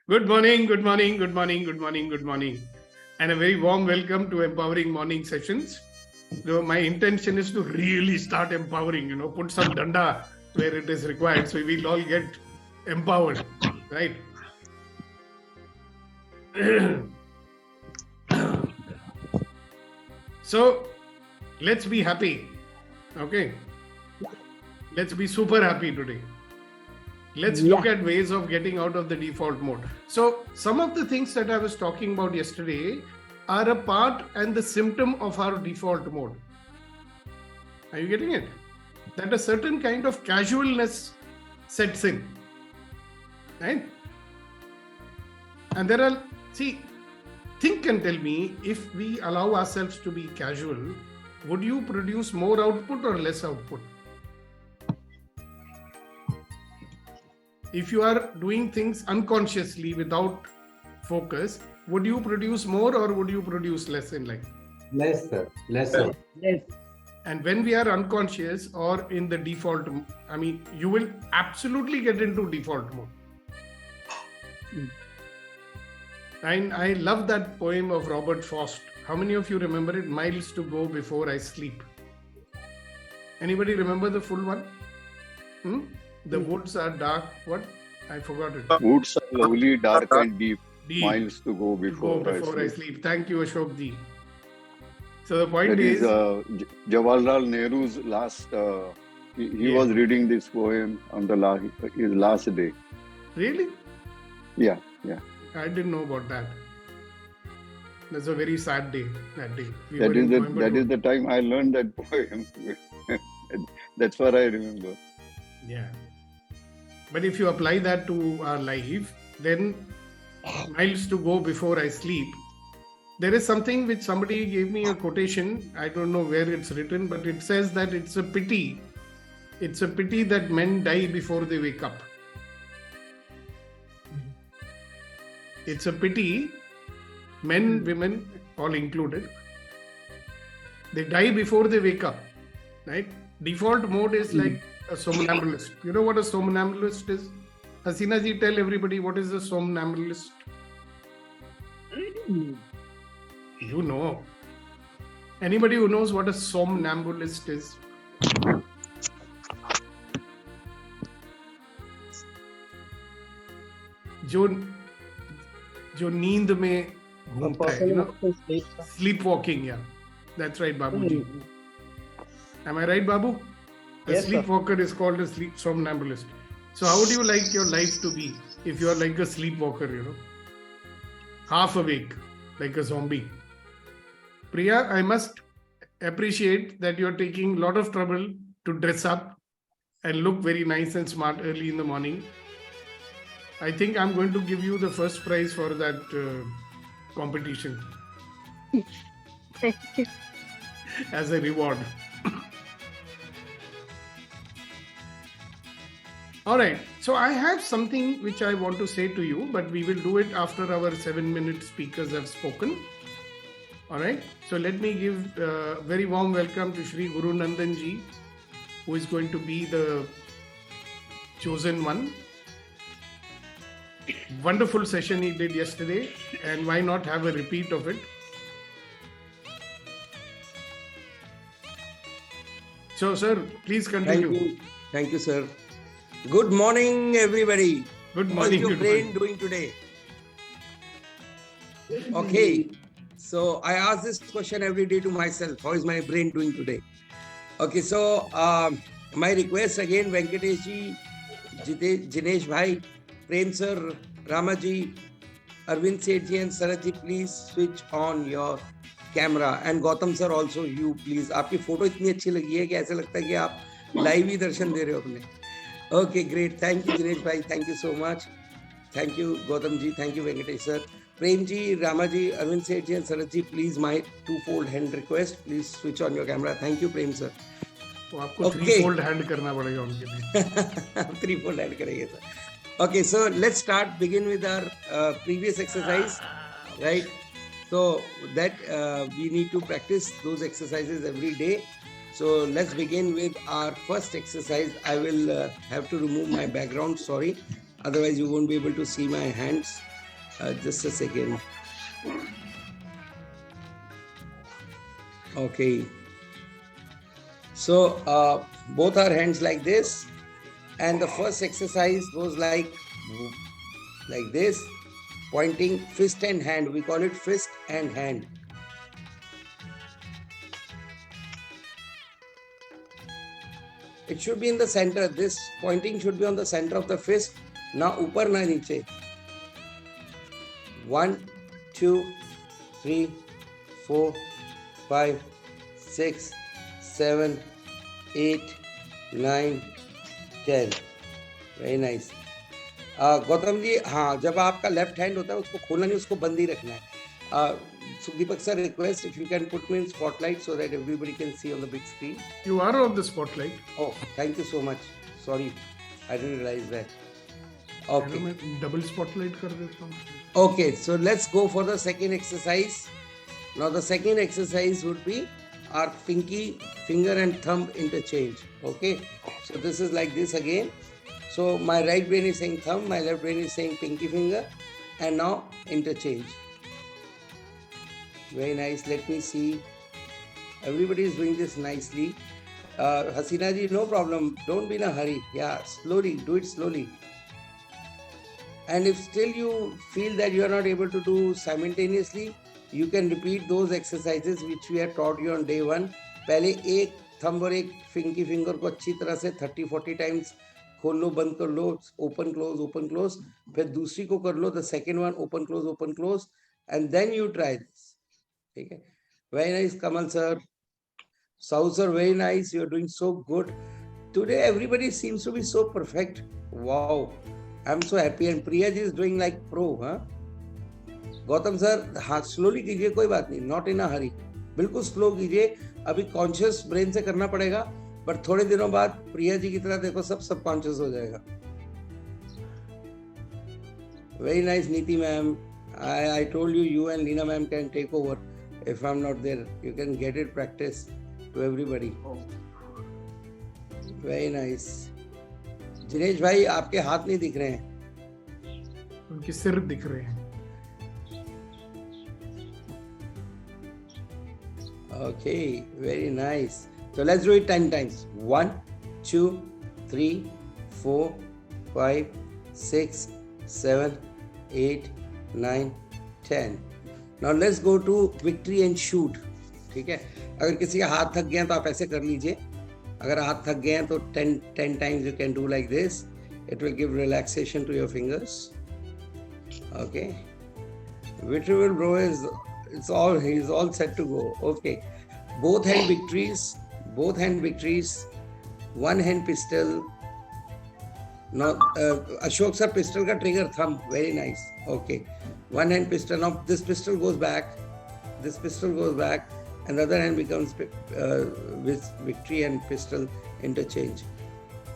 Good morning, good morning, good morning, good morning, good morning. And a very warm welcome to Empowering Morning Sessions. So my intention is to really start empowering, put some danda where it is required so we'll all get empowered, right? So let's be happy, okay? Let's be super happy today. Let's look at ways of getting out of the default mode. So some of the things that I was talking about yesterday are a part and the symptom of our default mode. Are you getting it? That a certain kind of casualness sets in, right? And think and tell me, if we allow ourselves to be casual, would you produce more output or less output? If you are doing things unconsciously without focus, would you produce more or would you produce less in life? Less, sir. Less. And when we are unconscious or in the default, you will absolutely get into default mode. And I love that poem of Robert Frost. How many of you remember it? Miles to go before I sleep. Anybody remember the full one? The woods are dark. What? I forgot it. Woods are lovely, dark and deep. Miles to go before I sleep. Thank you, Ashok ji. So the point that is Jawaharlal Nehru's last. He was reading this poem on his last day. Really? Yeah. I didn't know about that. That's a very sad day. That day. That is the time I learned that poem. That's what I remember. Yeah. But if you apply that to our life, then miles to go before I sleep. There is something which somebody gave me a quotation. I don't know where it's written, but it says that it's a pity. It's a pity that men die before they wake up. It's a pity, men, women, all included, they die before they wake up, right? Default mode is like a somnambulist. You know what a somnambulist is? Hasina ji, tell everybody what is a somnambulist. You know. Anybody who knows what a somnambulist is? जो नींद में घूमता है, sleepwalking, yeah. That's right, Babuji. Am I right, Babu? A sleepwalker is called a somnambulist. So how would you like your life to be if you are like a sleepwalker, half awake, like a zombie? Priya, I must appreciate that you're taking a lot of trouble to dress up and look very nice and smart early in the morning. I think I'm going to give you the first prize for that competition. Thank you. As a reward. All right. So I have something which I want to say to you, but we will do it after our 7-minute speakers have spoken. All right. So let me give a very warm welcome to Shri Guru Nandan ji, who is going to be the chosen one. Wonderful session he did yesterday, and why not have a repeat of it? So, sir, please continue. Thank you, sir. Good morning, everybody. Good morning. How is your brain doing today? Okay. So I ask this question every day to myself. How is my brain doing today? Okay. So my request again, Venkatesh ji, Jinesh bhai, Prem sir, Ramaji, Arvind Seth ji and Saraj ji, please switch on your camera. And Gautam sir also, you please. आपकी photo इतनी अच्छी लगी है कि ऐसा लगता है कि आप लाइव ही दर्शन दे रहे हो अपने. Okay, great. Thank you, Jinesh bhai. Thank you so much. Thank you, Gautam ji. Thank you, Venkatesh sir. Prem ji, Ramaji, Arvind Seth ji and Saraj ji, please, my two-fold hand request. Please switch on your camera. Thank you, Prem sir. तो आपको three-fold hand करना पड़ेगा उनके लिए. Three-fold hand करेंगे sir. Okay, so let's begin with our previous exercise, right? So that we need to practice those exercises every day. So let's begin with our first exercise. I will have to remove my background, sorry. Otherwise you won't be able to see my hands. Just a second. Okay. So both our hands like this, and the first exercise goes like this, pointing fist and hand. We call it fist and hand. It should be in the center. This pointing should be on the center of the fist. Now upar na niche. 1, 2, 3, 4, 5, 6, 7, 8, 9, 10. Very nice. Gautam ji, हाँ, जब आपका left hand होता है उसको खोलना नहीं, उसको बंद ही रखना है. Sudeepak sir, request if you can put me in spotlight so that everybody can see on the big screen. You are on the spotlight. Oh, thank you so much. Sorry, I didn't realize that. Okay. मैं double spotlight कर देता हूँ. Okay, so let's go for the second exercise. Now the second exercise would be our pinky finger and thumb interchange. Okay, so this is like this again. So my right brain is saying thumb, my left brain is saying pinky finger, and now interchange. Very nice. Let me see. Everybody is doing this nicely. Hasina ji, no problem. Don't be in a hurry. Yeah, slowly. Do it slowly. And if still you feel that you are not able to do simultaneously, you can repeat those exercises which we have taught you on day 1. पहले एक thumb और एक pinky finger को अच्छी तरह से 30-40 times खोल लो, बंद कर लो, open close. फिर दूसरी को कर लो, the second one open close, and then you try this. ठीक है? Very nice, Kamal sir. Saul sir, very nice. You are doing so good. Today everybody seems to be so perfect. Wow. I'm so happy, and Priya ji is doing like pro, huh? Gautam sir, हाँ, slowly कीजिए, कोई बात नहीं, not in अ हरी, बिल्कुल slow कीजिए. अभी conscious brain से करना पड़ेगा, पर थोड़े दिनों बाद प्रिया जी की तरह देखो सब सबकॉन्शियस हो जाएगा. वेरी नाइस नीति ma'am. I told you, you and Leena ma'am can take over if I'm not there. You can get it practice to everybody. Very nice. Jinesh भाई, आपके हाथ नहीं दिख रहे हैं, उनके सिर दिख रहे हैं. Okay, very nice. So let's do it 10 times. 1, 2, 3, 4, 5, 6, 7, 8, 9, 10. Now let's go to victory and shoot. ठीक है? अगर किसी का हाथ थक गया तो आप ऐसे कर लीजिए. अगर हाथ थक गए हैं तो 10 times you can do like this. It will give relaxation to your fingers. Okay. Victory bro he's all set to go. Okay. Both hand victories. One hand pistol. Now Ashok sir, pistol ka trigger thumb. Very nice. Okay. One hand pistol. Now this pistol goes back. And the other hand becomes with victory and pistol interchange.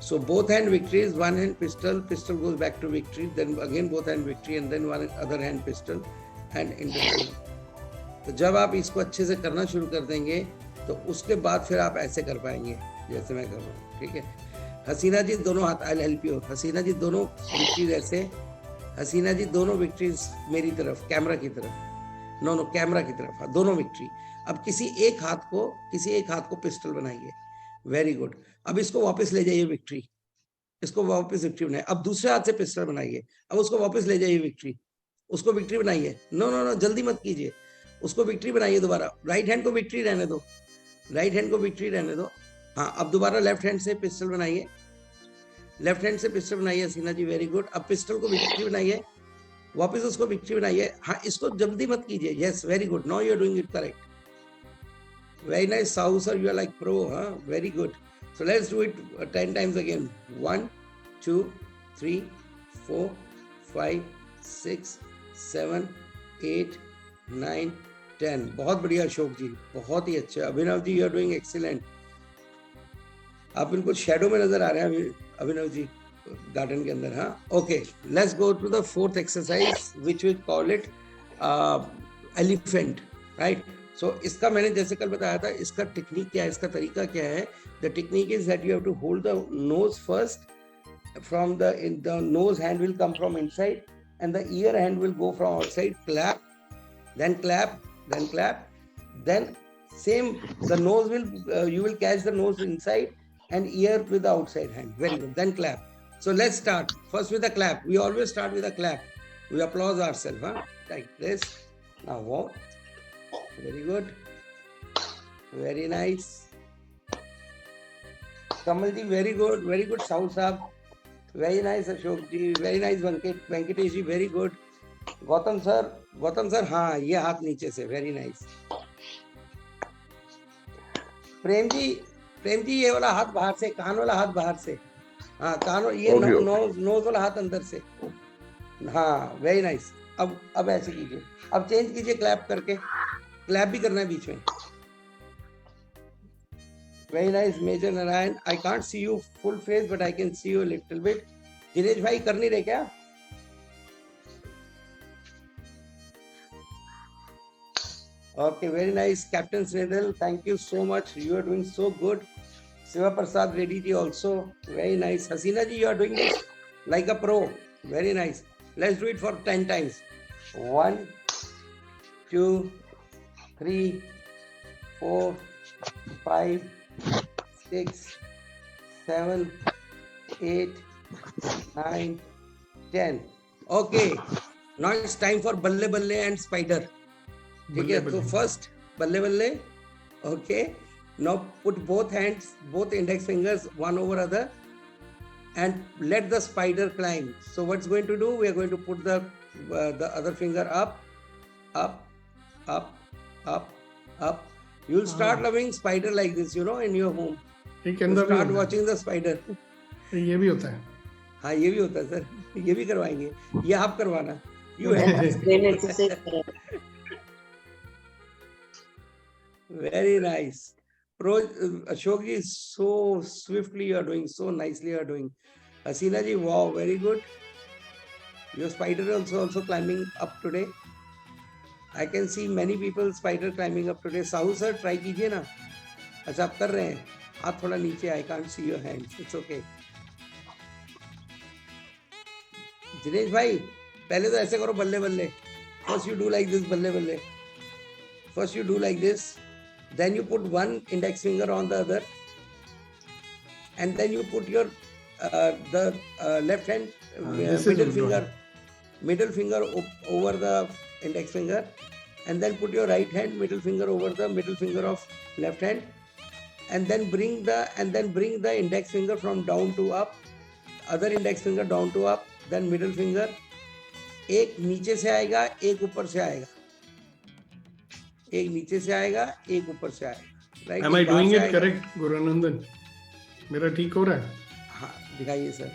So both hand victories, one hand pistol goes back to victory, then again both hand victory, and then one other hand pistol and interchange. तो जब आप इसको अच्छे से करना शुरू कर देंगे तो उसके बाद फिर आप ऐसे कर पाएंगे जैसे मैं कर रहा हूँ. ठीक है? हसीना जी दोनों हाथ, आई हेल्प यू. हसीना जी दोनों विक्ट्रीज ऐसे. हसीना जी दोनों विक्ट्रीज मेरी तरफ, कैमरा की तरफ. नो कैमरा की तरफ. हाँ, दोनों विक्ट्री. अब किसी एक हाथ को पिस्टल बनाइए. Very good. अब इसको वापस ले जाइए विक्ट्री. इसको वापस विक्ट्री बनाइए. अब दूसरे हाथ से पिस्टल बनाइए. अब उसको वापस ले जाइए विक्ट्री. उसको विक्ट्री बनाइए. नो जल्दी मत कीजिए. उसको विक्ट्री बनाइए दोबारा. राइट हैंड को विक्ट्री रहने दो. हाँ, अब दोबारा लेफ्ट हैंड से पिस्टल बनाइए. हसीना जी, वेरी गुड. अब पिस्टल को विक्ट्री बनाइए. वापस उसको विक्ट्री बनाइए. हाँ, इसको जल्दी मत कीजिए. Yes, very good. Now you are doing it correct. Very nice, Sahu sir, you are like pro, huh? Very good. So let's do it 10 times again. 1, 2, 3, 4, 5, 6, 7, 8, 9, 10. बहुत बढ़िया अशोक जी, बहुत ही अच्छा. Abhinav ji, you are doing excellent. आप बिल्कुल शेडो में नजर आ रहे हैं अभिनव जी गार्डन के अंदर. हाँ, okay. Let's go to the fourth exercise which we call it elephant, right? So इसका मैंने जैसे कल बताया था, इसका टेक्निक क्या है, इसका तरीका क्या है. The technique is that you have to hold the nose first. From the nose hand will come from inside and the ear hand will go from outside, clap, then clap, then clap, then same, the nose will, you will catch the nose inside and ear with the outside hand. Very good. Then clap. So let's start. First with a clap. We always start with a clap. We applaud ourselves, huh? Like this. Now walk. Very good. Very nice. Kamalji, very good. Very good. Sahu Saab. Very nice, Ashokji. Very nice, Venkateshji. Very good. Gautam sir, हाँ ये हाथ नीचे से. Very nice. Prem ji ये वाला हाथ बाहर से, कान वाला हाथ बाहर से. हाँ कान, ये नोज वाला हाथ अंदर से. हाँ वेरी नाइस. अब ऐसे कीजिए. अब चेंज कीजिए क्लैप करके. क्लैप भी करना है बीच में. Very nice major Narayan. I can't see you full face but I can see you little bit. Dinesh भाई कर नहीं रहे क्या? Okay, very nice. Captain Snedel, thank you so much. You are doing so good. Siva Prasad Reddy ji also, very nice. Hasina ji, you are doing this like a pro. Very nice. Let's do it for 10 times. 1, 2, 3, 4, 5, 6, 7, 8, 9, 10. Okay. Now it's time for Balle Balle and Spider. Okay, so first balle balle. Okay, now put both hands, both index fingers one over other, and let the spider climb. So what's going to do? We are going to put the other finger up, up, up, up, up. You'll start loving spider like this, you know, in your home. Start watching the spider. ये भी होता है. हाँ ये भी होता है sir. ये भी करवाएंगे. ये आप करवाना. You have. Very nice. Ashok ji, so swiftly you are doing, so nicely you are doing. Hasina ji, wow, very good. Your spider also climbing up today. I can see many people spider climbing up today. Sahu sir, try कीजिए ना. अच्छा आप कर रहे हैं. हाथ थोड़ा नीचे. I can't see your hands. It's okay. Jinesh भाई, पहले तो ऐसे करो बल्ले बल्ले. First you do like this, balle balle. First you do like this. Then you put one index finger on the other, and then you put your the left hand middle finger over the index finger, and then put your right hand middle finger over the middle finger of left hand, and then bring the index finger from down to up, other index finger down to up, then middle finger. एक नीचे से आएगा, एक ऊपर से आएगा. एक नीचे से आएगा, एक ऊपर से आएगा. Right? Am I doing it correct, Gurunandan? मेरा ठीक हो रहा है? हाँ, दिखाइए sir.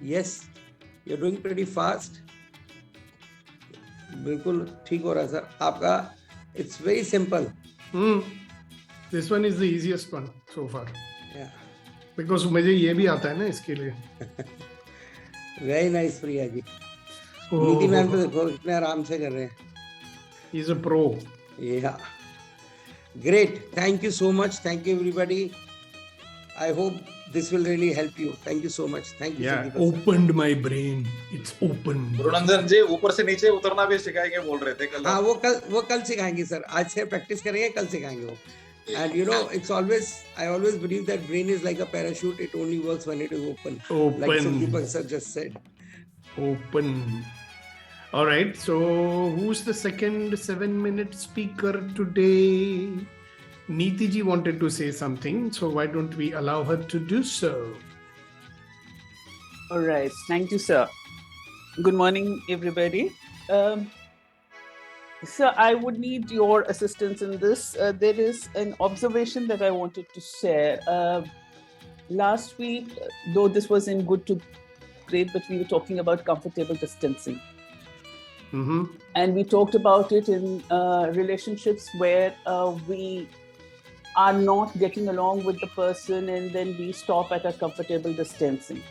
Yes, you're doing pretty fast. बिल्कुल ठीक हो रहा है सर. आपका, it's very simple. This one is the easiest one so far. Yeah. Because मुझे ये भी आता है ना इसके लिए. Very nice, Priya ji. नीति मैम तो देखो इतने आराम से कर रहे हैं. He's a pro. Yeah. Great. Thank you so much. Thank you, everybody. I hope this will really help you. Thank you so much. Thank you. Yeah, opened my brain. It's open. गुरुनंदन जी ऊपर से नीचे उतरना भी सिखाएंगे बोल रहे थे कल. हाँ वो कल सिखाएंगे सर. आज से प्रैक्टिस करेंगे, कल सिखाएंगे वो. And you know, I always believe that brain is like a parachute. It only works when it is open. Like Sandeep sir just said. Open. All right. So who's the second 7-minute speaker today? Neeti ji wanted to say something. So why don't we allow her to do so? All right. Thank you, sir. Good morning, everybody. Sir, I would need your assistance in this. There is an observation that I wanted to share. Last week, though this was in good to great, but we were talking about comfortable distancing. Mm-hmm. And we talked about it in relationships where we are not getting along with the person and then we stop at a comfortable distancing.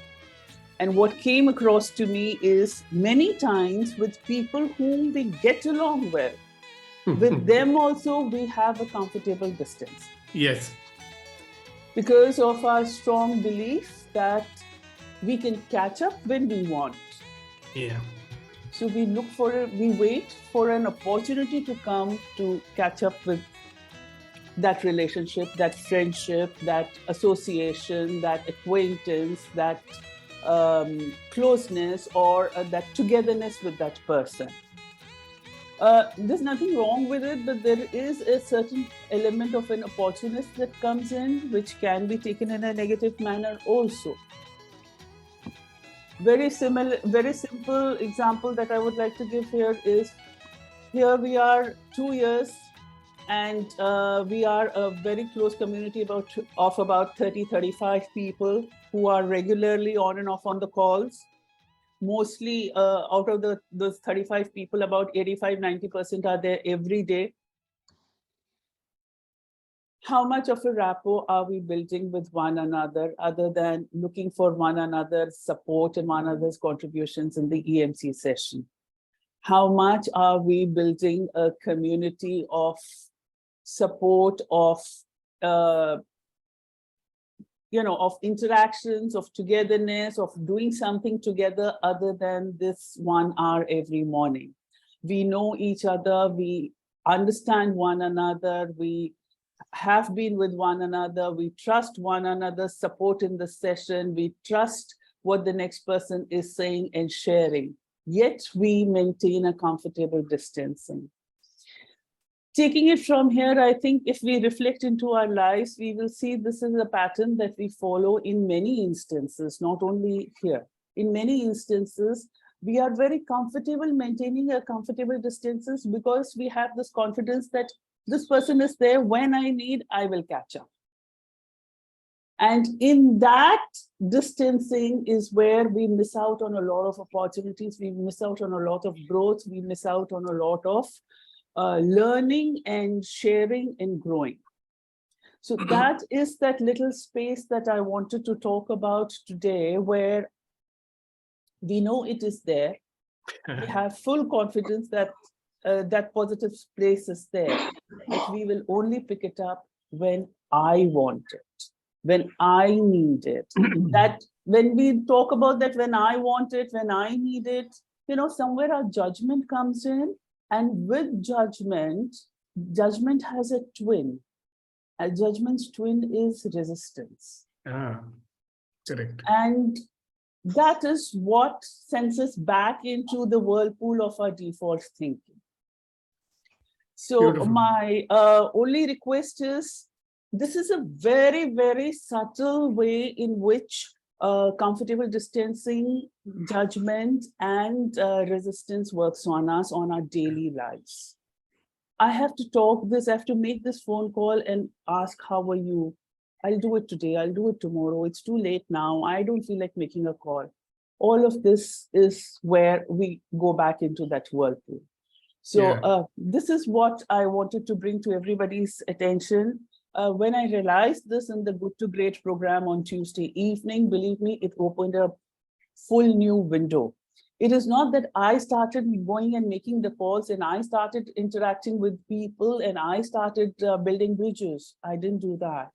And what came across to me is many times with people whom we get along well, with them also we have a comfortable distance. Yes. Because of our strong belief that we can catch up when we want. Yeah. So we wait for an opportunity to come to catch up with that relationship, that friendship, that association, that acquaintance, that closeness, or that togetherness with that person. There's nothing wrong with it, but there is a certain element of an opportunist that comes in, which can be taken in a negative manner also. Very simple example that I would like to give here is, here we are 2 years, and we are a very close community of about 30-35 people who are regularly on and off on the calls. Mostly out of those 35 people, about 85-90% are there every day. How much of a rapport are we building with one another, other than looking for one another's support and one another's contributions in the EMC session? How much are we building a community of support, of of interactions, of togetherness, of doing something together other than this 1 hour every morning? We know each other, we understand one another, we have been with one another, we trust one another's support in the session, we trust what the next person is saying and sharing, yet we maintain a comfortable distancing. Taking it from here, I think if we reflect into our lives, we will see this is a pattern that we follow in many instances, not only here. In many instances, we are very comfortable maintaining a comfortable distances because we have this confidence that this person is there when I need, I will catch up. And in that distancing is where we miss out on a lot of opportunities, we miss out on a lot of growth, we miss out on a lot of learning and sharing and growing. So that is that little space that I wanted to talk about today, where we know it is there. We have full confidence that that positive place is there, but we will only pick it up when I want it, when I need it. That when we talk about that, when I want it, when I need it, somewhere our judgment comes in. And with judgment has a twin. A judgment's twin is resistance. Correct. And that is what sends us back into the whirlpool of our default thinking. So Beautiful. My only request is, this is a very, very subtle way in which comfortable distancing, judgment, and resistance works on us, on our daily lives. I have to talk this, I have to make this phone call and ask, how are you? I'll do it today, I'll do it tomorrow. It's too late now. I don't feel like making a call. All of this is where we go back into that whirlpool. So this is what I wanted to bring to everybody's attention. When I realized this in the Good to Great program on Tuesday evening, believe me, it opened a full new window. It is not that I started going and making the calls and I started interacting with people and I started building bridges. I didn't do that.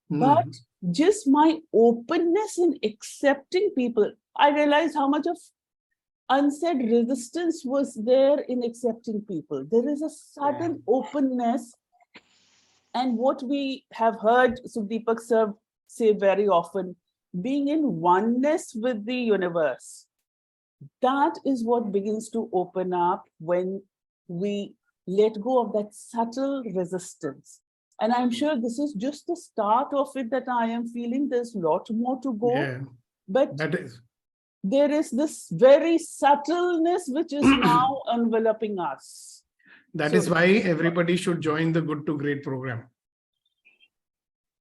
But just my openness in accepting people, I realized how much of unsaid resistance was there in accepting people. There is a sudden openness. And what we have heard Sudeepak sir say very often, being in oneness with the universe, that is what begins to open up when we let go of that subtle resistance. And I'm sure this is just the start of it that I am feeling. There's a lot more to go. But there is this very subtleness which is now enveloping us. That is why everybody should join the Good to Great program.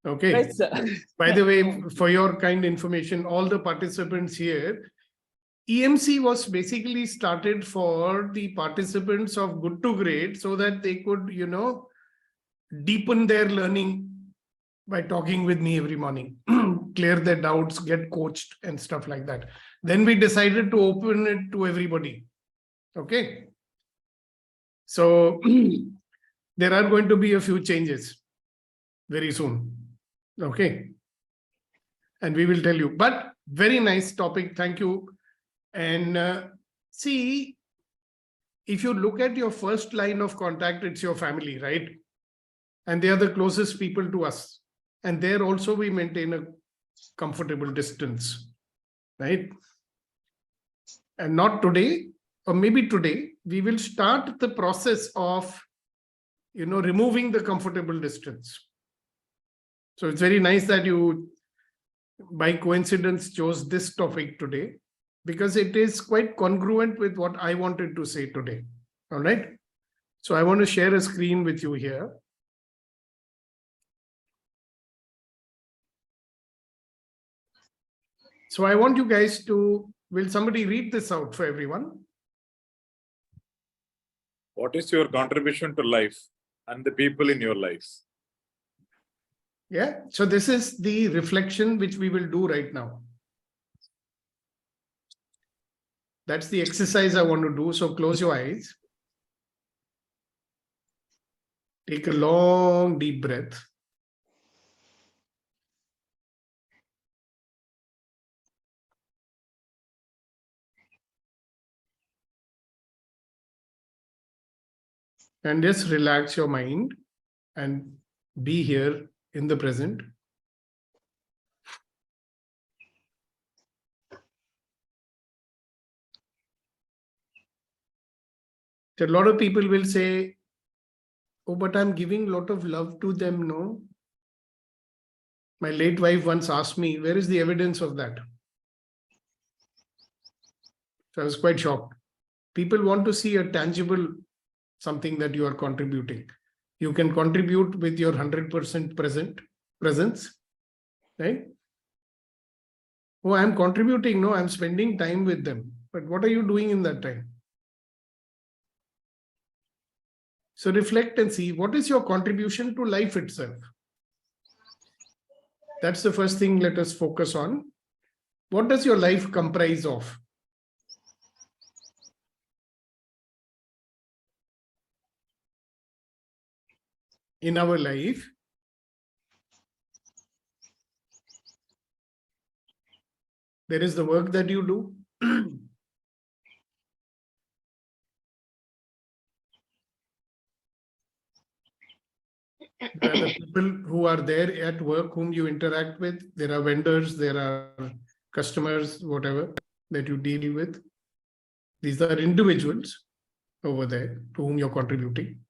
Okay. Right, sir. By the way, for your kind information, all the participants here, EMC was basically started for the participants of Good to Great so that they could, deepen their learning by talking with me every morning, clear their doubts, get coached and stuff like that. Then we decided to open it to everybody. Okay. So there are going to be a few changes very soon. Okay. And we will tell you, but very nice topic. Thank you. And see, if you look at your first line of contact, it's your family, right? And they are the closest people to us. And there also we maintain a comfortable distance, right? And not today, or maybe today, we will start the process of, removing the comfortable distance. So it's very nice that you, by coincidence, chose this topic today, because it is quite congruent with what I wanted to say today. All right. So I want to share a screen with you here. So I want you guys to, will somebody read this out for everyone? What is your contribution to life and the people in your lives? Yeah. So this is the reflection which we will do right now. That's the exercise I want to do. So close your eyes. Take a long, deep breath. And just relax your mind and be here in the present. So a lot of people will say, oh, but I'm giving a lot of love to them, no? My late wife once asked me, where is the evidence of that? So I was quite shocked. People want to see a tangible something that you are contributing. You can contribute with your 100% presence, right? Oh, I'm contributing. No, I'm spending time with them. But what are you doing in that time? So reflect and see, what is your contribution to life itself? That's the first thing let us focus on. What does your life comprise of? In our life, there is the work that you do. There are the people who are there at work whom you interact with. There are vendors, there are customers, whatever that you deal with. These are individuals over there to whom you're contributing.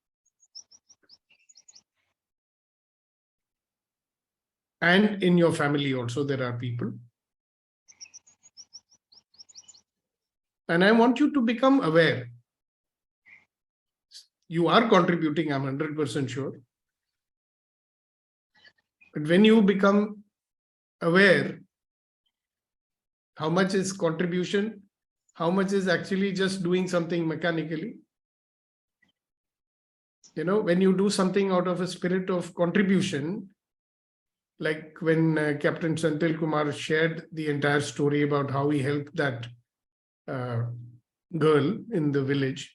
And in your family also, there are people. And I want you to become aware. You are contributing, I'm 100% sure. But when you become aware, how much is contribution, how much is actually just doing something mechanically? When you do something out of a spirit of contribution, like when Captain Senthil Kumar shared the entire story about how he helped that girl in the village.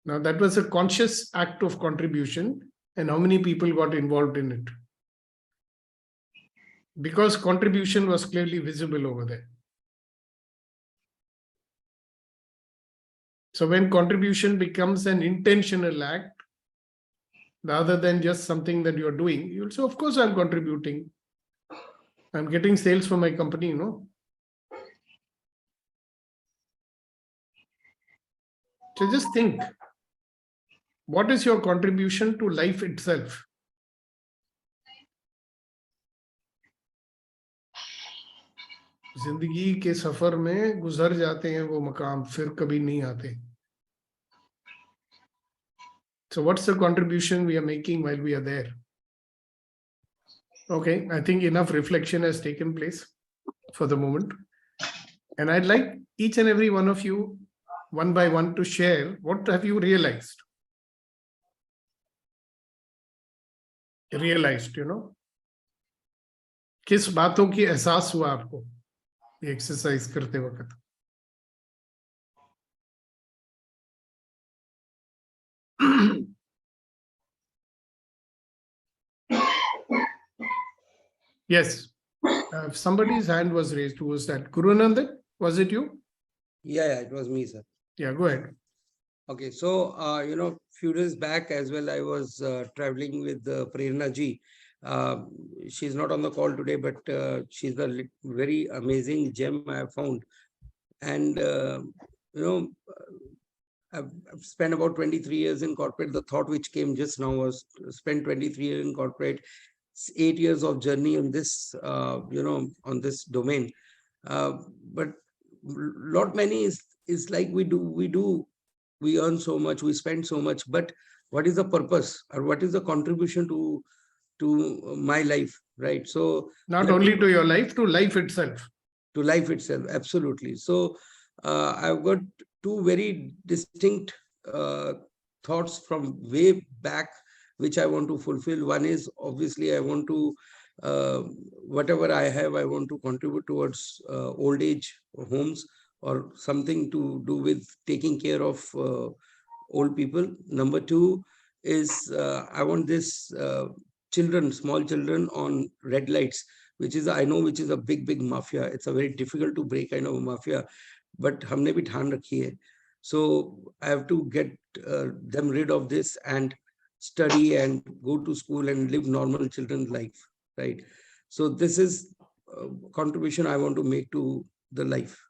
Now that was a conscious act of contribution, and how many people got involved in it? Because contribution was clearly visible over there. So when contribution becomes an intentional act, rather than just something that you're doing, you'll say, of course, I'm contributing. I'm getting sales for my company, So just think, what is your contribution to life itself? जिंदगी के सफर में गुजर जाते हैं वो मकाम, फिर कभी नहीं आते. So what's the contribution we are making while we are there? Okay, I think enough reflection has taken place for the moment. And I'd like each and every one of you, one by one, to share what have you realized? किस बातों की एहसास हुआ आपको ये exercise करते वक्त? Yes. Somebody's hand was raised. Who was that? Guru Nandan? Was it you? Yeah, it was me, sir. Yeah, go ahead. Okay, so few days back as well, I was traveling with Prerna ji. She's not on the call today, but she's a very amazing gem I have found. And you know, I've spent about 23 years in corporate. The thought which came just now was to spend 23 years in corporate, 8 years of journey on this, on this domain. But lot many is like we earn so much, we spend so much, but what is the purpose or what is the contribution to my life, right? So not only to your life, to life itself. To life itself, absolutely. So I've got two very distinct thoughts from way back which I want to fulfill. One is obviously I want to whatever I have, I want to contribute towards old age homes or something to do with taking care of old people. Number two is I want this children, small children on red lights, which is I know which is a big mafia. It's a very difficult to break kind of a mafia, but हमने भी ठान रखी है. So I have to get them rid of this and study and go to school and live normal children's life, right? So this is contribution I want to make to the life.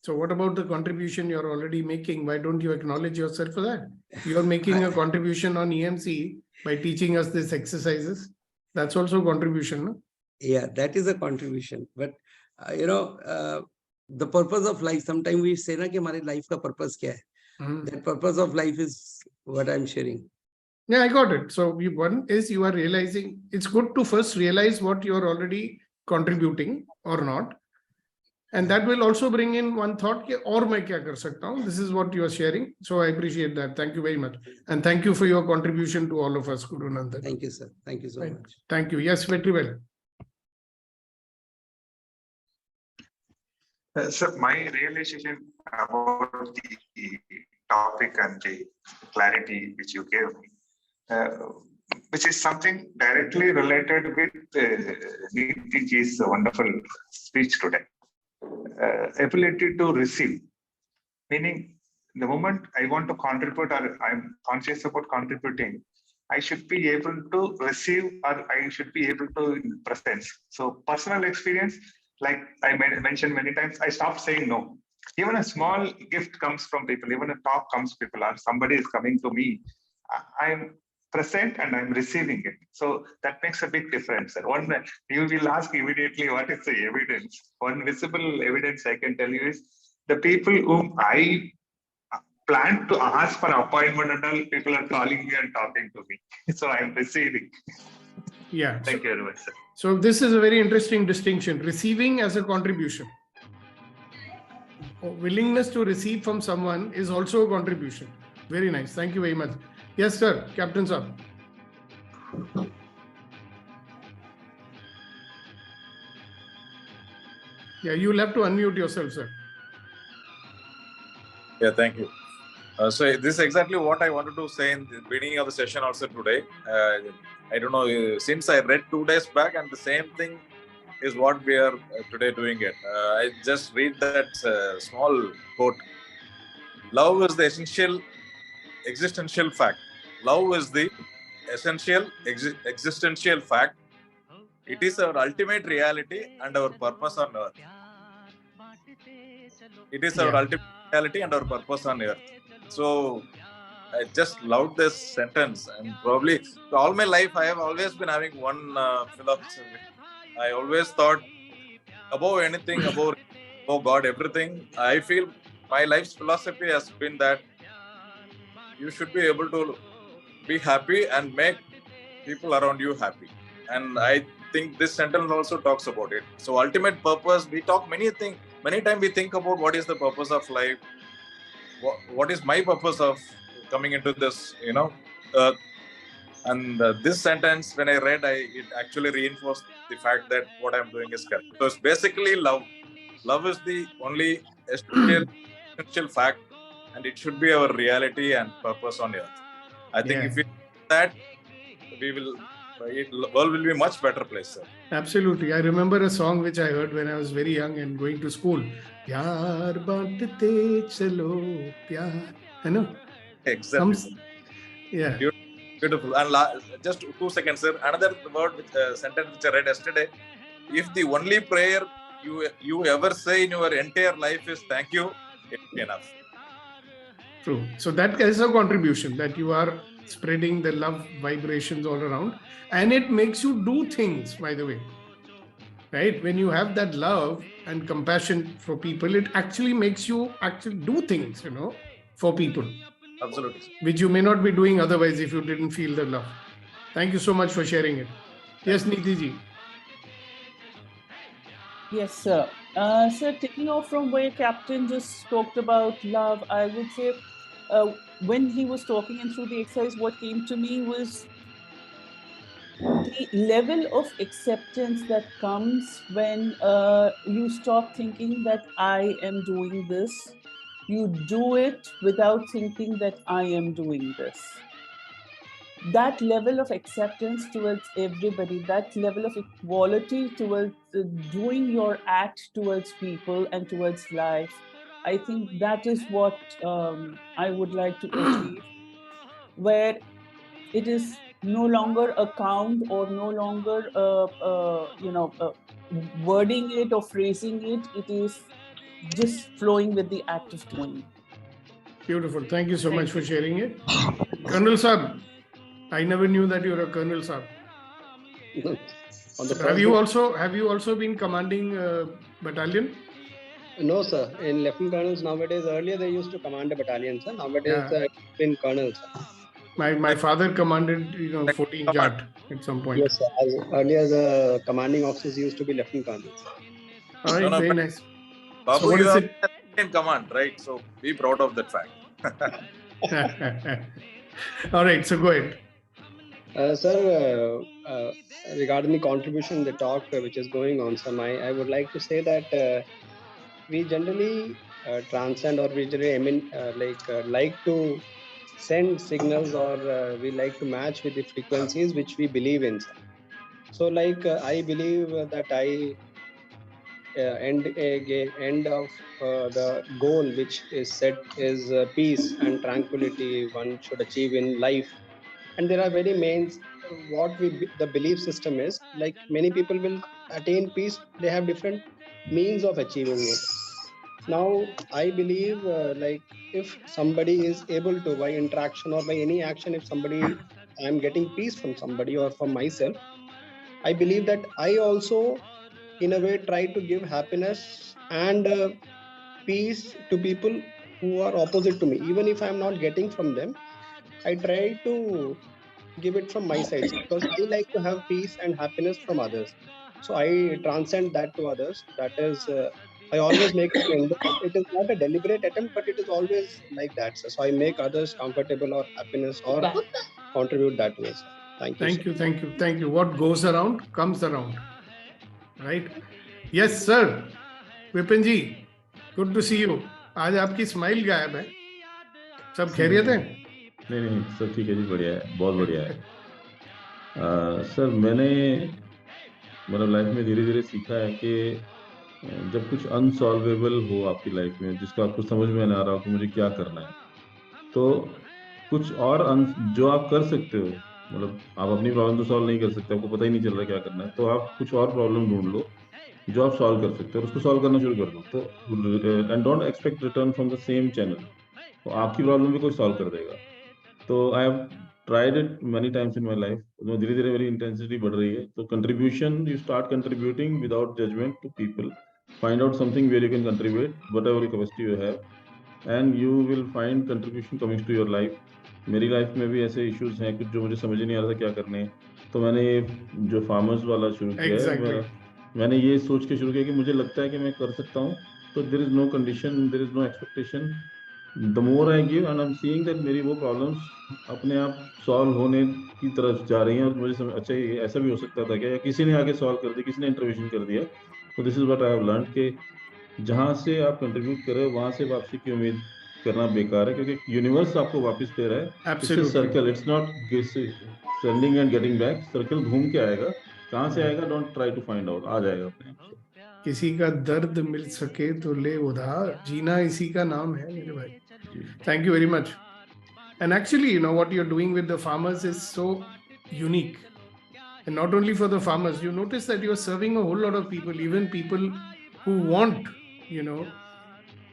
So what about the contribution you're already making? Why don't you acknowledge yourself for that? You're making a contribution on EMC by teaching us these exercises. That's also contribution, no? Yeah, that is a contribution. But the purpose of life, sometimes we say na ki hamare life ka purpose kya hai? That purpose of life is what I'm sharing. Yeah, I got it. So one is you are realizing, it's good to first realize what you're already contributing or not. And that will also bring in one thought, aur main kya kar sakta hu? This is what you are sharing. So I appreciate that. Thank you very much. And thank you for your contribution to all of us, Guru Nandan. Thank you, sir. Thank you so much. Thank you. Yes, very well. Sir, my realization about the topic and the clarity which you gave me, which is something directly related with Neeti ji's wonderful speech today. Ability to receive, meaning the moment I want to contribute or I'm conscious about contributing, I should be able to receive or I should be able to in presence. So personal experience, like I mentioned many times, I stopped saying no. Even a small gift comes from people, even a talk comes from people, or somebody is coming to me, I'm present and I'm receiving it. So that makes a big difference. One, you will ask immediately, what is the evidence? One visible evidence I can tell you is the people whom I plan to ask for appointment and all, people are calling me and talking to me. So I'm receiving. Yeah. Thank you very much, sir. So this is a very interesting distinction. Receiving as a contribution. Willingness to receive from someone is also a contribution. Very nice. Thank you very much. Yes, sir. Captain sir. Yeah, you'll have to unmute yourself, sir. Yeah, thank you. So this is exactly what I wanted to say in the beginning of the session also today. I don't know, since I read 2 days back, and the same thing is what we are today doing it. I just read that small quote. Love is the essential existential fact. Love is the essential existential fact. It is our ultimate reality and our purpose on earth. It is our ultimate reality and our purpose on earth. So I just loved this sentence, and probably all my life I have always been having one philosophy. I always thought above anything, above God, everything. I feel my life's philosophy has been that you should be able to be happy and make people around you happy. And I think this sentence also talks about it. So ultimate purpose, we talk many times we think about what is the purpose of life, what is my purpose of coming into this, earth. And this sentence, when I read, it actually reinforced the fact that what I'm doing is correct. So it's basically love. Love is the only essential fact, and it should be our reality and purpose on earth. I think if we do that, world will be a much better place, sir. Absolutely. I remember a song which I heard when I was very young and going to school. Pyar baatte chalo, pyar. I know. Exactly. Yeah. Beautiful. And just 2 seconds, sir. Another word, sentence which I read yesterday. If the only prayer you ever say in your entire life is thank you, it's enough. True. So that is a contribution, that you are spreading the love vibrations all around, and it makes you do things, by the way. Right? When you have that love and compassion for people, it actually makes you actually do things, for people. Absolutely. Which you may not be doing otherwise if you didn't feel the love. Thank you so much for sharing it. Yes, Neeti ji. Yes, sir. Sir, taking off from where Captain just talked about love, I would say when he was talking and through the exercise, what came to me was the level of acceptance that comes when you stop thinking that I am doing this. You do it without thinking that I am doing this. That level of acceptance towards everybody, that level of equality towards doing your act towards people and towards life, I think that is what I would like to achieve, where it is no longer a count or no longer wording it or phrasing it. It is just flowing with the act of doing. Beautiful. Thank you so much for sharing it. Colonel Saab, I never knew that you're a Colonel Saab. Have you also been commanding battalion? No, sir. In Lieutenant Colonels nowadays, earlier they used to command a battalion, sir. Nowadays, it's been colonels. My father commanded, 14 Jat at some point. Yes, sir. Earlier, the commanding officers used to be Lieutenant Colonels. All right, very nice. Babu, So what you is are it? in command, right? So be proud of that fact. All right, so go ahead. Sir, regarding the contribution, the talk which is going on, sir, I would like to say that we generally transcend, or we generally like to send signals, or we like to match with the frequencies which we believe in, sir. So I believe that I end of the goal which is set is peace and tranquility one should achieve in life. And there are very main the belief system is, like many people will attain peace, they have different means of achieving it. Now I believe if somebody is able to, by interaction or by any action, if somebody, I'm getting peace from somebody or from myself, I believe that I also in a way try to give happiness and peace to people who are opposite to me. Even if I'm not getting from them, I try to give it from my side, because I like to have peace and happiness from others. So I transcend that to others. That is, I always make it. It is not a deliberate attempt, but it is always like that. So I make others comfortable or happiness or contribute that way. Sir. Thank you. Thank you. What goes around comes around. Right? Yes, sir. Vipin ji, good to see you. आज आपकी smile गायब है. सब खैरियत है? नहीं सब ठीक है जी, बढ़िया है, बहुत बढ़िया है. सर मैंने मतलब लाइफ में धीरे धीरे सीखा है कि जब कुछ अनसॉल्वेबल हो आपकी लाइफ में, जिसका आपको समझ में ना आ रहा हो कि मुझे क्या करना है, तो कुछ और जो आप कर सकते हो, मतलब आप अपनी प्रॉब्लम तो सॉल्व नहीं कर सकते, आपको पता ही नहीं चल रहा क्या करना है, तो आप कुछ और प्रॉब्लम ढूंढ लो जो आप सॉल्व कर सकते हो और उसको सॉल्व करना शुरू कर दो. तो and don't expect return from the same channel. तो आपकी प्रॉब्लम भी कोई सॉल्व कर देगा. तो I have tried it many times in my life. तो धीरे धीरे मेरी इंटेंसिटी बढ़ रही है. तो contribution, you start contributing without judgement to people. Find out something where you can contribute whatever capacity you have, and you will find contribution coming to your life. मेरी life में भी ऐसे इश्यूज हैं कुछ जो मुझे समझ नहीं आ रहा था क्या करने हैं. तो मैंने ये जो फार्मर्स वाला शुरू किया है, मैंने ये सोच के शुरू किया कि मुझे लगता है कि मैं कर सकता हूँ. तो there is no condition, there is no expectation. The more I give and I am seeing that मेरी वो प्रॉब्लम्स अपने आप सॉल्व होने की तरफ जा रही हैं. और मुझे समझ, अच्छा ये ऐसा भी हो सकता था क्या, या किसी ने आगे सॉल्व कर दिया, किसी ने इंटरवेंशन कर दिया. तो this is what I have learn कि जहाँ से आप कंट्रीब्यूट कर रहे हो वहाँ से वापसी की उम्मीद करना बेकार है, क्योंकि यूनिवर्स आपको वापस दे रहा है. It's circle, it's not sending and getting back. Circle घूम के आएगा. कहाँ से आएगा, don't try to find out, आ जाएगा अपने आप से. किसी का दर्द मिल सके तो ले उधार, जीना इसी का नाम है मेरे भाई. Thank you very much. And actually, you know, what you're doing with the farmers is so unique. And not only for the farmers, you notice that you're serving a whole lot of people, even people who want, you know.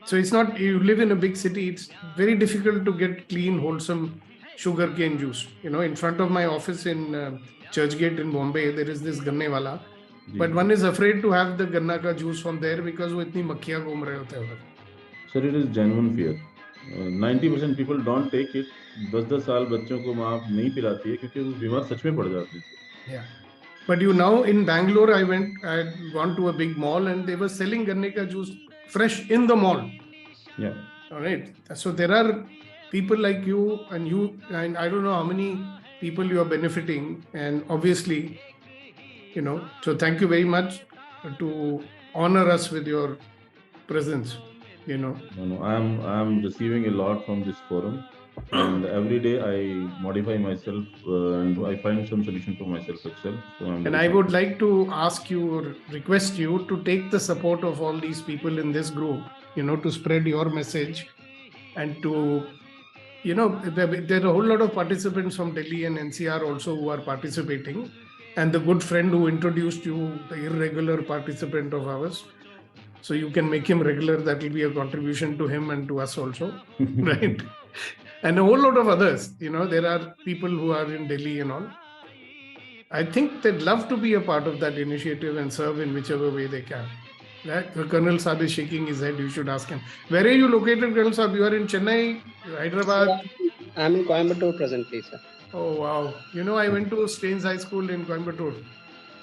So it's not, you live in a big city, it's very difficult to get clean, wholesome sugarcane juice. You know, in front of my office in Churchgate in Bombay, there is this ganne wala. But one is afraid to have the ganna ka juice from there because वो इतनी मक्खियाँ घूम रहे होते हैं. Sir, it is genuine fear. 90% people don't take it. 10-10 साल बच्चों को माँ नहीं पिलाती है क्योंकि वो बीमार सच में पड़ जाते हैं. Yeah. But you know, in Bangalore, I had gone to a big mall and they were selling ganne ka juice fresh in the mall. Yeah. All right. So there are people like you, and I don't know how many people you are benefiting. And obviously, you know, so thank you very much to honor us with your presence. You know. No, I am receiving a lot from this forum, and every day I modify myself and I find some solution for myself itself. So and I would like to ask you or request you to take the support of all these people in this group, you know, to spread your message and to, you know, there are a whole lot of participants from Delhi and NCR also who are participating. And the good friend who introduced you, the irregular participant of ours. So you can make him regular. That will be a contribution to him and to us also, right? And a whole lot of others. You know, there are people who are in Delhi and all. I think they'd love to be a part of that initiative and serve in whichever way they can. Right? The Colonel Saab is shaking his head. You should ask him. Where are you located, Colonel Saab? You are in Chennai, Hyderabad? I'm in Coimbatore presently, sir. Oh, wow. You know, I went to Staines High School in Coimbatore.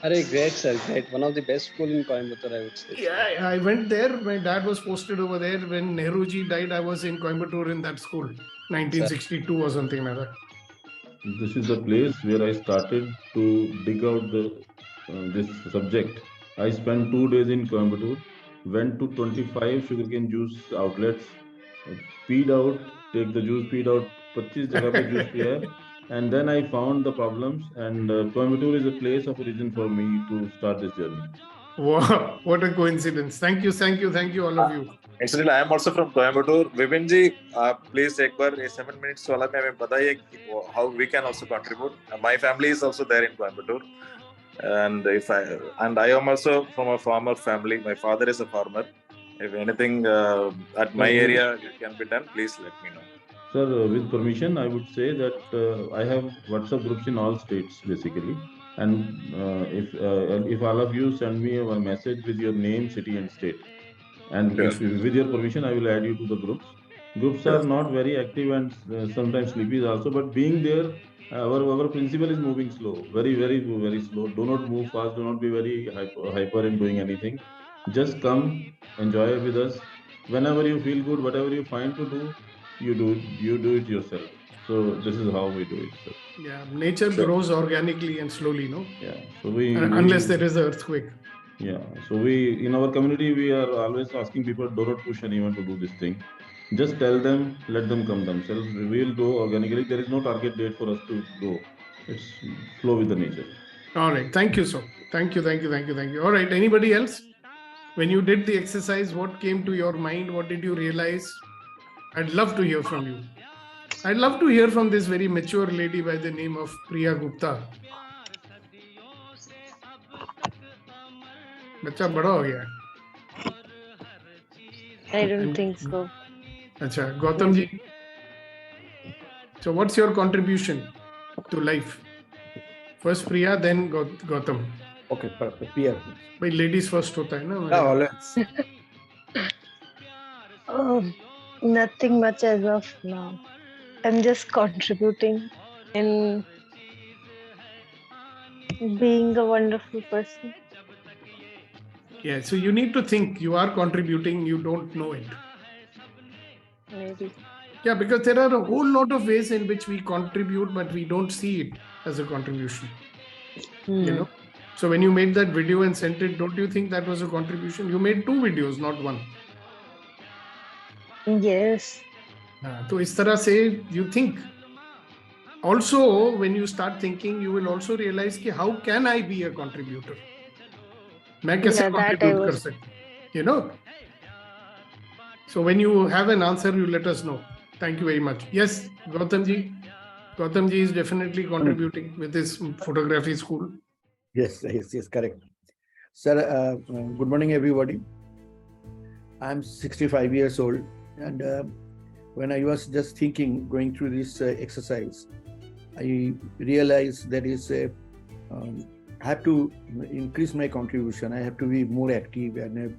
Great, sir. Great. One of the best schools in Coimbatore, I would say. Yeah, I went there. My dad was posted over there. When Nehruji died, I was in Coimbatore in that school, 1962 or something like that. This is the place where I started to dig out this subject. I spent 2 days in Coimbatore, went to 25 sugarcane juice outlets, peed out, take the juice, peed out, 25 जगह पे juice पिया है. And then I found the problems, and Coimbatore is a place of origin for me to start this journey. Wow, what a coincidence. Thank you, all of you. Incidentally, I am also from Coimbatore. Vipin ji, please एक बार 7 minutes वाला में हमें बताइए how we can also contribute. My family is also there in Coimbatore, and I am also from a farmer family. My father is a farmer. If anything at my area can be done, please let me know. Sir, with permission, I would say that I have WhatsApp groups in all states basically, and if all of you send me a message with your name, city, and state, and with your permission, I will add you to the groups. Groups are not very active and sometimes sleepy also, but being there, our principle is moving slow, very slow. Do not move fast. Do not be very hyper in doing anything. Just come, enjoy with us. Whenever you feel good, whatever you find to do, you do it yourself. So this is how we do it, sir. Yeah, nature grows organically and slowly, no? Yeah. So unless there is an earthquake. Yeah. So in our community, we are always asking people, do not push anyone to do this thing. Just tell them, let them come themselves. We will go organically. There is no target date for us to go. It's flow with the nature. All right. Thank you, sir. Thank you. All right. Anybody else? When you did the exercise, what came to your mind? What did you realize? I'd love to hear from you. I'd love to hear from this very mature lady by the name of Priya Gupta. बच्चा बड़ा हो गया है. I don't think so. अच्छा, Gautam ji. So what's your contribution to life? First Priya, then Gautam. Okay, perfect. Priya. भाई ladies first होता है ना. Yeah, always. Nothing much as of now. I'm just contributing in being a wonderful person. Yeah, so you need to think you are contributing, you don't know it. Maybe. Yeah, because there are a whole lot of ways in which we contribute, but we don't see it as a contribution. You know? So when you made that video and sent it, don't you think that was a contribution? You made 2 videos, not 1. Yes. So इस तरह से you think. Also, when you start thinking, you will also realize कि how can I be a contributor? मैं कैसे contribute कर सकता हूँ? You know? So when you have an answer, you let us know. Thank you very much. Yes, Gautam ji. Gautam ji is definitely contributing with his photography school. Yes, correct. Sir, good morning, everybody. I'm 65 years old, and when I was just thinking, going through this exercise, I realized that I have to increase my contribution. I have to be more active, and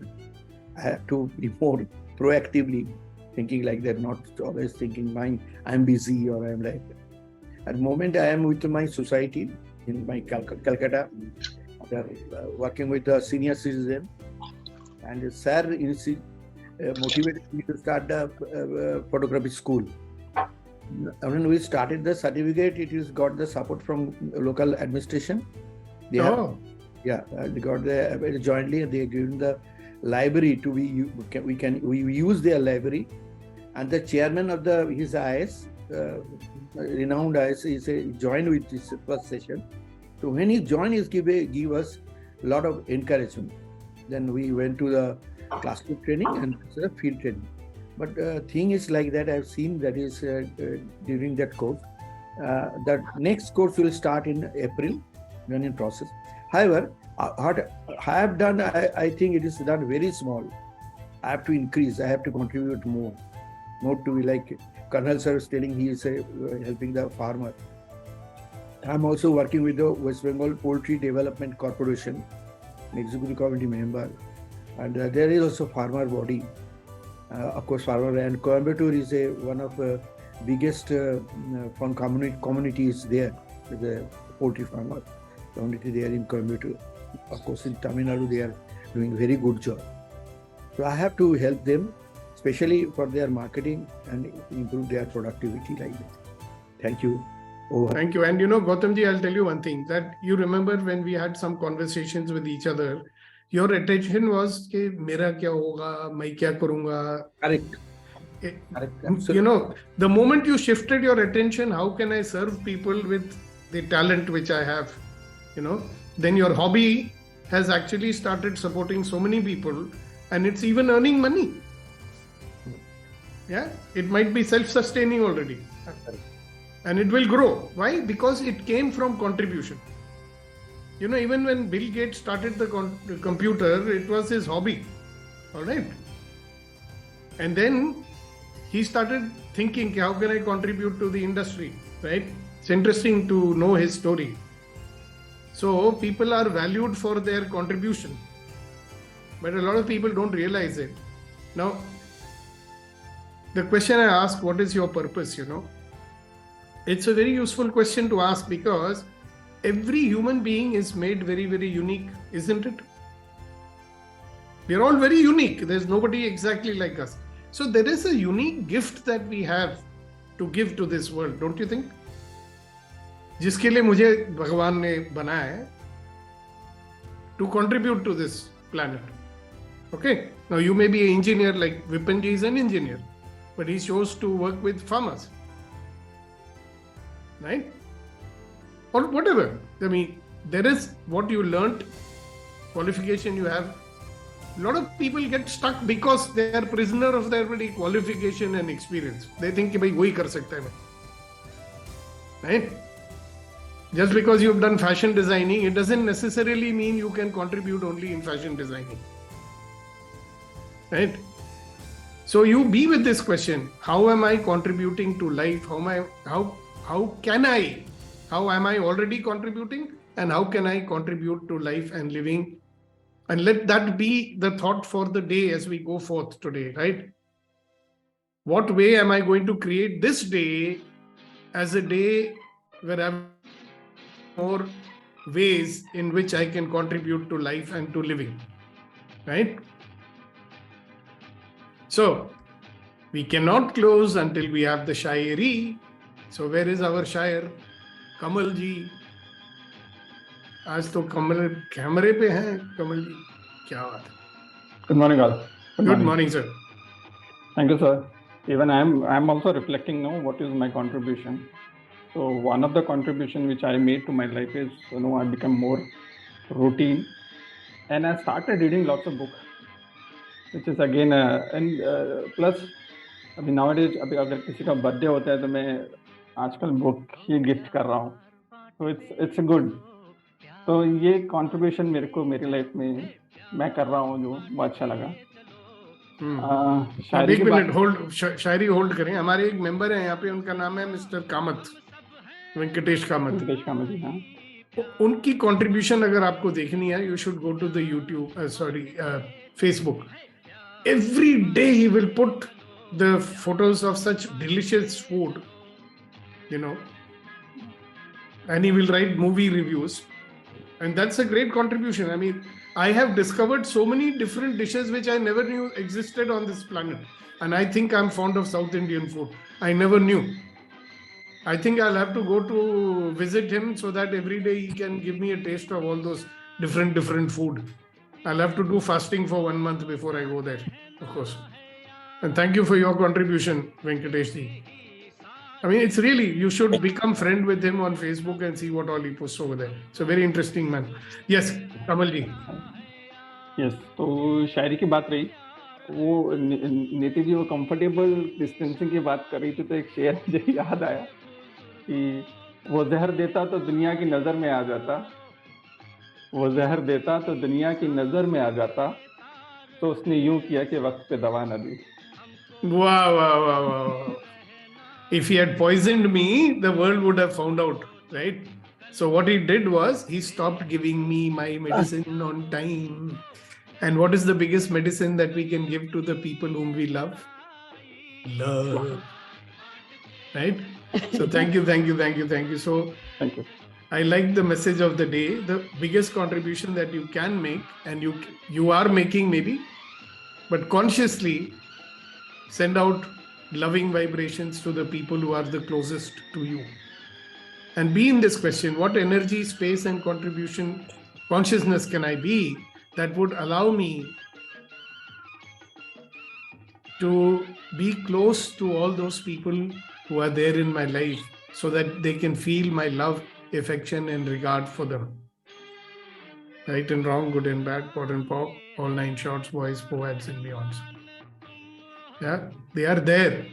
I have to be more proactively thinking like that, not always thinking I'm busy or I'm like that. At the moment, I am with my society in my Calcutta, working with the senior citizen, and sir motivated me to start the photography school. When we started the certificate, it is got the support from local administration. They got the jointly. They given the library to we use their library, and the chairman of his IS, renowned IS, joined with this first session. So when he joined, he give us a lot of encouragement. Then we went to the classroom training and field training. But thing is like that, I've seen that is during that course. The next course will start in April, when in process. However, what I have done, I think it is done very small. I have to increase, I have to contribute more. Not to be like Colonel Sir is telling, he is helping the farmer. I'm also working with the West Bengal Poultry Development Corporation, an executive committee member. And there is also farmer body. Of course, farmer, and Coimbatore is one of the biggest farm communities there, the poultry farmer community there in Coimbatore. Of course, in Tamil Nadu, they are doing very good job. So I have to help them, especially for their marketing and improve their productivity like that. Thank you. Over. Thank you. And Gautam ji, I'll tell you one thing, that you remember when we had some conversations with each other, your attention was कि मेरा क्या होगा, मैं क्या करूँगा. Correct. The moment you shifted your attention, how can I serve people with the talent which I have, then your hobby has actually started supporting so many people, and it's even earning money. Yeah, it might be self-sustaining already. And it will grow. Why? Because it came from contribution. Even when Bill Gates started the computer, it was his hobby. All right. And then he started thinking, how can I contribute to the industry? Right? It's interesting to know his story. So people are valued for their contribution. But a lot of people don't realize it. Now, the question I ask, what is your purpose, It's a very useful question to ask, because every human being is made very, very unique, isn't it? We're all very unique. There's nobody exactly like us. So there is a unique gift that we have to give to this world, don't you think? जिसके लिए मुझे भगवान ने बनाया है, to contribute to this planet. Okay? Now you may be an engineer, like Vipinji is an engineer, but he chose to work with farmers. Right? Or whatever. I mean, there is what you learnt, qualification you have. A lot of people get stuck because they are prisoner of their qualification and experience. They think कि भाई वही कर सकता है मैं. Right? Just because you've done fashion designing, it doesn't necessarily mean you can contribute only in fashion designing. Right? So you be with this question: how am I contributing to life? How am I already contributing, and how can I contribute to life and living? And let that be the thought for the day as we go forth today, right? What way am I going to create this day as a day where I have more ways in which I can contribute to life and to living, right? So we cannot close until we have the Shairi. So where is our Shair? Kamal ji. आज तो कमल कैमरे पे हैं कमल जी, क्या बात है. Good morning all. Good morning sir. Thank you sir. Even I'm also reflecting now what is my contribution. So one of the contribution which I made to my life is I become more routine, and I started reading lots of books, which is again plus अभी nowadays अभी अगर किसी का birthday होता है तो मैं आजकल बुक ही गिफ्ट कर रहा हूँ, तो इट्स गुड। तो ये कंट्रीब्यूशन मेरे को मेरी लाइफ में मैं कर रहा हूँ जो बहुत अच्छा लगा। अब एक मिनट होल्ड, शायरी होल्ड करें। हमारे एक मेंबर है यहाँ पे, उनका नाम है मिस्टर कामत, वेंकटेश कामत। वेंकटेश कामत जी, हाँ। उनकी कंट्रीब्यूशन अगर आपको देखनी है, you should go to the YouTube, Facebook. Every day he will put the photos of such delicious food, and he will write movie reviews, and that's a great contribution. I mean, I have discovered so many different dishes which I never knew existed on this planet, and I think I'm fond of South Indian food. I never knew. I think I'll have to go to visit him so that every day he can give me a taste of all those different food. I'll have to do fasting for 1 month before I go there, of course. And thank you for your contribution, Venkatesh ji. I mean, it's really, you should become friend with him on Facebook and see what all he posts over there. It's a very interesting man. Yes, Kamal ji. Yes, तो शायरी की बात रही, वो नीति जी वो comfortable distancing की बात कर रही थी, तो एक शेर मुझे याद आया कि वो जहर देता तो दुनिया की नजर में आ जाता, वो जहर देता तो दुनिया की नजर में आ जाता, तो उसने यूं किया कि वक्त पे दवा न दी। Wow, wow, wow, wow. If he had poisoned me, the world would have found out, right? So what he did was, he stopped giving me my medicine on time. And what is the biggest medicine that we can give to the people whom we love? Love. Right? So thank you. So thank you. I like the message of the day. The biggest contribution that you can make, and you are making maybe, but consciously send out loving vibrations to the people who are the closest to you. And be in this question: what energy, space, and consciousness can I be that would allow me to be close to all those people who are there in my life, so that they can feel my love, affection, and regard for them. Right and wrong, good and bad, pot and pop, all 9 shorts, boys, poets, and beyonds. Yeah, they are there.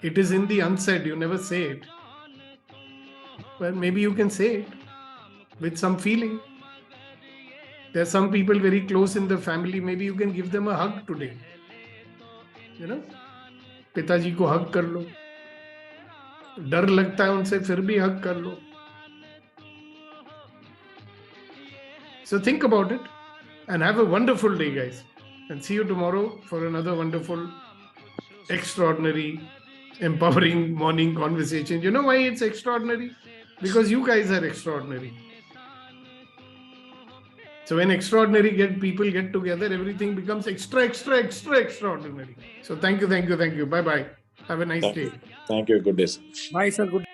It is in the unsaid. You never say it. Well, maybe you can say it with some feeling. There are some people very close in the family. Maybe you can give them a hug today. पिताजी को हग कर लो, डर लगता है उनसे, फिर भी हग कर लो. So think about it and have a wonderful day, guys. And see you tomorrow for another wonderful, extraordinary, empowering morning conversation. You know why it's extraordinary? Because you guys are extraordinary. So when extraordinary people get together, everything becomes extraordinary. So thank you. Bye-bye. Have a nice day. Thank you. Good day, sir. Bye, sir. Good day.